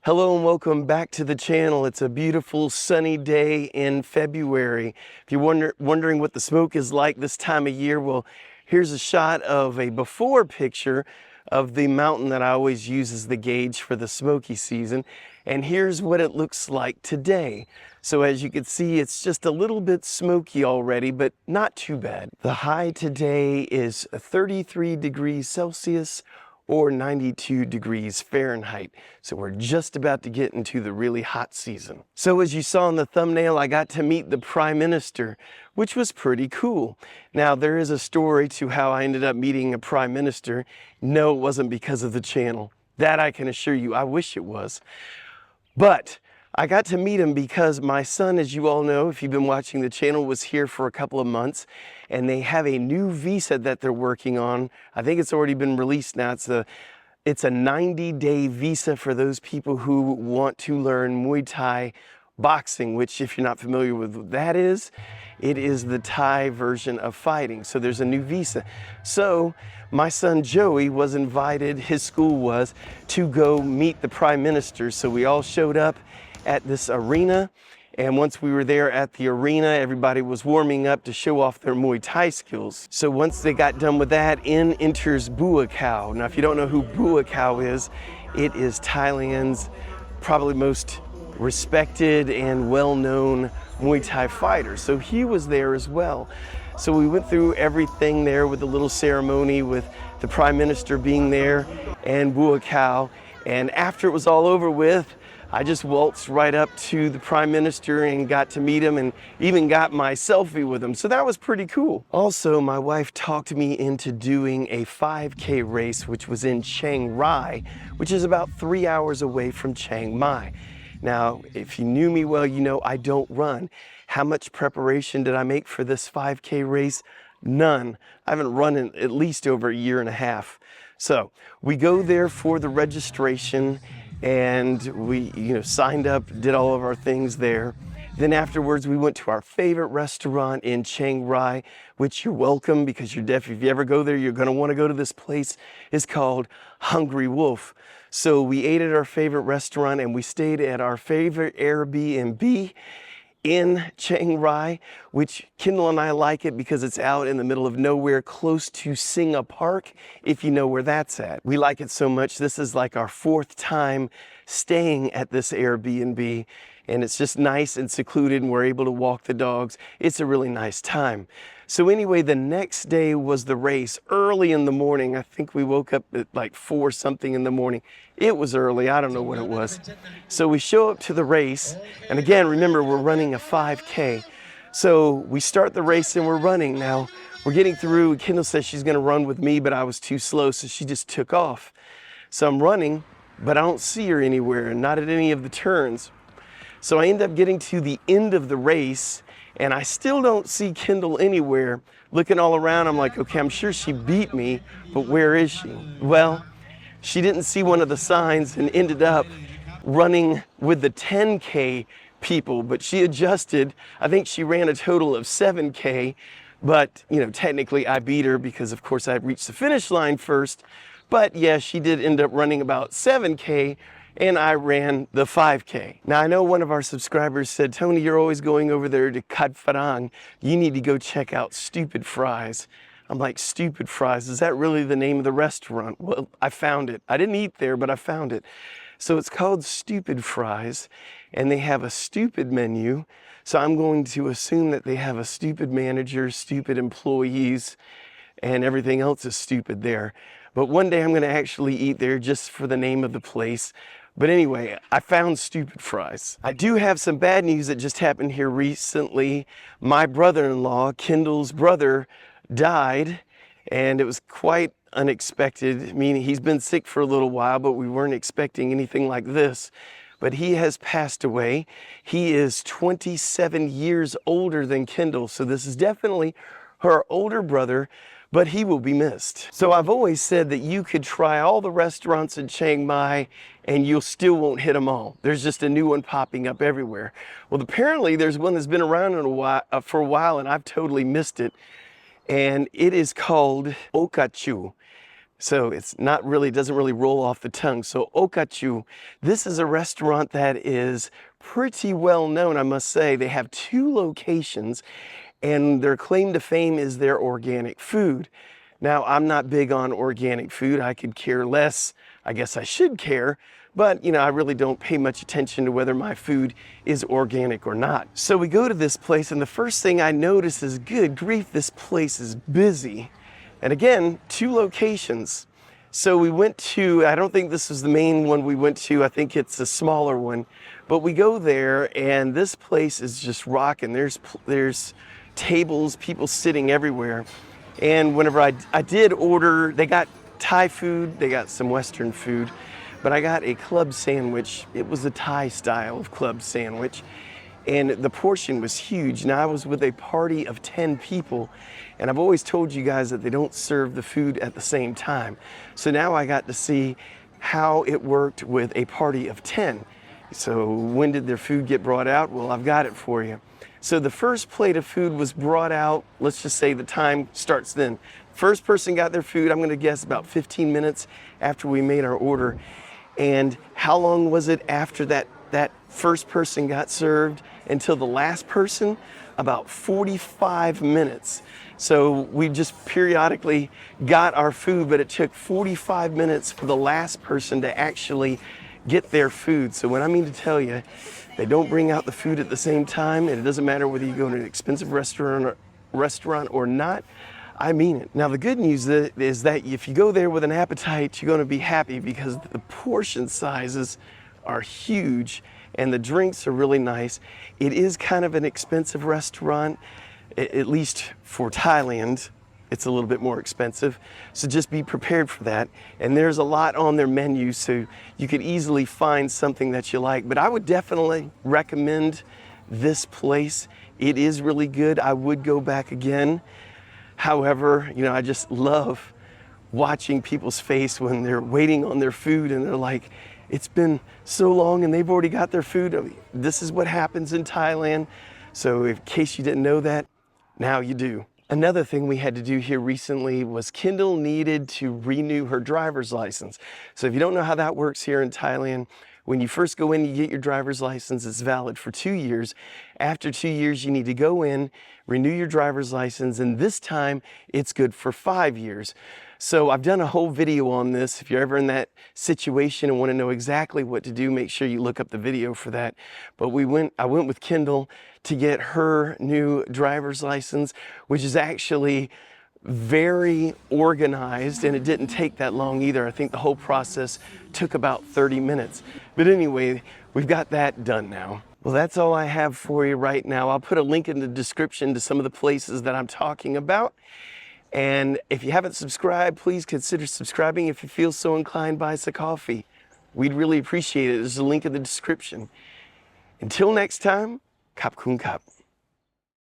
Hello and welcome back to the channel. It's a beautiful sunny day in February. If you're wondering what the smoke is like this time of year, well, here's a shot of a before picture of the mountain that I always use as the gauge for the smoky season. And here's what it looks like today. So as you can see, it's just a little bit smoky already, but not too bad. The high today is 33 degrees Celsius or 92 degrees Fahrenheit. So we're just about to get into the really hot season. So as you saw in the thumbnail, I got to meet the Prime Minister, which was pretty cool. Now there is a story to how I ended up meeting a Prime Minister. No, it wasn't because of the channel. That I can assure you, I wish it was. But I got to meet him because my son, as you all know, if you've been watching the channel, was here for a couple of months, and they have a new visa that they're working on. I think it's already been released now. It's a 90-day visa for those people who want to learn Muay Thai boxing, which, if you're not familiar with what that is, it is the Thai version of fighting. So there's a new visa. So my son Joey was invited, his school was, to go meet the Prime Minister. So we all showed up at this arena, and once we were there at the arena, everybody was warming up to show off their Muay Thai skills. So once they got done with that, in enters Bua Khao. Now if you don't know who Bua Khao is, it is Thailand's probably most respected and well-known Muay Thai fighter. So he was there as well. So we went through everything there with a little ceremony with the Prime Minister being there and Bua Khao. And after it was all over with, I just waltzed right up to the Prime Minister and got to meet him and even got my selfie with him. So that was pretty cool. Also, my wife talked me into doing a 5K race, which was in Chiang Rai, which is about 3 hours away from Chiang Mai. Now, if you knew me well, you know I don't run. How much preparation did I make for this 5K race? None. I haven't run in at least over a year and a half. So we go there for the registration, and we signed up, did all of our things there. Then afterwards we went to our favorite restaurant in Chiang Rai, which you're welcome because you're deaf. If you ever go there, you're gonna wanna go to this place. It's called Hungry Wolf. So we ate at our favorite restaurant and we stayed at our favorite Airbnb in Chiang Rai, which Kendall and I like it because it's out in the middle of nowhere close to Singa Park, if you know where that's at. We like it so much. This is like our 4th time staying at this Airbnb, and it's just nice and secluded and we're able to walk the dogs. It's a really nice time. So anyway, the next day was the race early in the morning. I think we woke up at like 4 something in the morning. It was early, I don't know what it was. So we show up to the race, and again, remember, we're running a 5K. So we start the race and we're running. Now, we're getting through. Kendall says she's gonna run with me, but I was too slow, so she just took off. So I'm running, but I don't see her anywhere, not at any of the turns. So I end up getting to the end of the race, and I still don't see Kendall anywhere. Looking all around, I'm like, okay, I'm sure she beat me, but where is she? Well, she didn't see one of the signs and ended up running with the 10K people, but she adjusted. I think she ran a total of 7K, but technically I beat her because of course I reached the finish line first. But yeah, she did end up running about 7K, and I ran the 5K. Now I know one of our subscribers said, Tony, you're always going over there to Kat Pharang. You need to go check out Stupid Fries. I'm like, Stupid Fries, is that really the name of the restaurant? Well, I found it. I didn't eat there, but I found it. So it's called Stupid Fries, and they have a stupid menu. So I'm going to assume that they have a stupid manager, stupid employees, and everything else is stupid there. But one day I'm going to actually eat there just for the name of the place. But anyway, I found Stupid Fries. I do have some bad news that just happened here recently. My brother-in-law, Kendall's brother, died, and it was quite unexpected. I mean, he's been sick for a little while, but we weren't expecting anything like this. But he has passed away. He is 27 years older than Kendall, so this is definitely her older brother, but he will be missed. So I've always said that you could try all the restaurants in Chiang Mai and you still won't hit them all. There's just a new one popping up everywhere. Well, apparently there's one that's been around for a while, and I've totally missed it. And it is called Okachu. So it's not really, doesn't really roll off the tongue. So Okachu, this is a restaurant that is pretty well known, I must say. They have 2 locations, and their claim to fame is their organic food. Now, I'm not big on organic food. I could care less. I guess I should care, but you know, I really don't pay much attention to whether my food is organic or not. So we go to this place, and the first thing I notice is, good grief, this place is busy. And again, 2 locations. So we went to, I don't think this is the main one we went to, I think it's a smaller one. But we go there, and this place is just rocking. There's tables, people sitting everywhere. And whenever I did order, they got Thai food, they got some Western food, but I got a club sandwich. It was a Thai style of club sandwich, and the portion was huge. Now I was with a party of 10 people, and I've always told you guys that they don't serve the food at the same time. So now I got to see how it worked with a party of 10. So when did their food get brought out? Well, I've got it for you. So the first plate of food was brought out, let's just say the time starts then. First person got their food, I'm gonna guess about 15 minutes after we made our order. And how long was it after that first person got served until the last person? About 45 minutes. So we just periodically got our food, but it took 45 minutes for the last person to actually get their food. So when I mean to tell you, they don't bring out the food at the same time, and it doesn't matter whether you go to an expensive restaurant or not. I mean it. Now the good news is that if you go there with an appetite, you're going to be happy because the portion sizes are huge and the drinks are really nice. It is kind of an expensive restaurant, at least for Thailand. It's a little bit more expensive, so just be prepared for that. And there's a lot on their menu, so you could easily find something that you like. But I would definitely recommend this place. It is really good. I would go back again. However, you know, I just love watching people's face when they're waiting on their food and they're like, it's been so long and they've already got their food. I mean, this is what happens in Thailand. So in case you didn't know that, now you do. Another thing we had to do here recently was Kendall needed to renew her driver's license. So if you don't know how that works here in Thailand, when you first go in, you get your driver's license. It's valid for 2 years. After 2 years, you need to go in, renew your driver's license, and this time it's good for 5 years. So I've done a whole video on this. If you're ever in that situation and want to know exactly what to do, make sure you look up the video for that. But I went with Kendall to get her new driver's license, which is actually very organized, and it didn't take that long either. I think the whole process took about 30 minutes. But anyway, we've got that done now. Well, that's all I have for you right now. I'll put a link in the description to some of the places that I'm talking about. And if you haven't subscribed, please consider subscribing. If you feel so inclined, buy us a coffee. We'd really appreciate it. There's a link in the description. Until next time, Khap Kun Khap.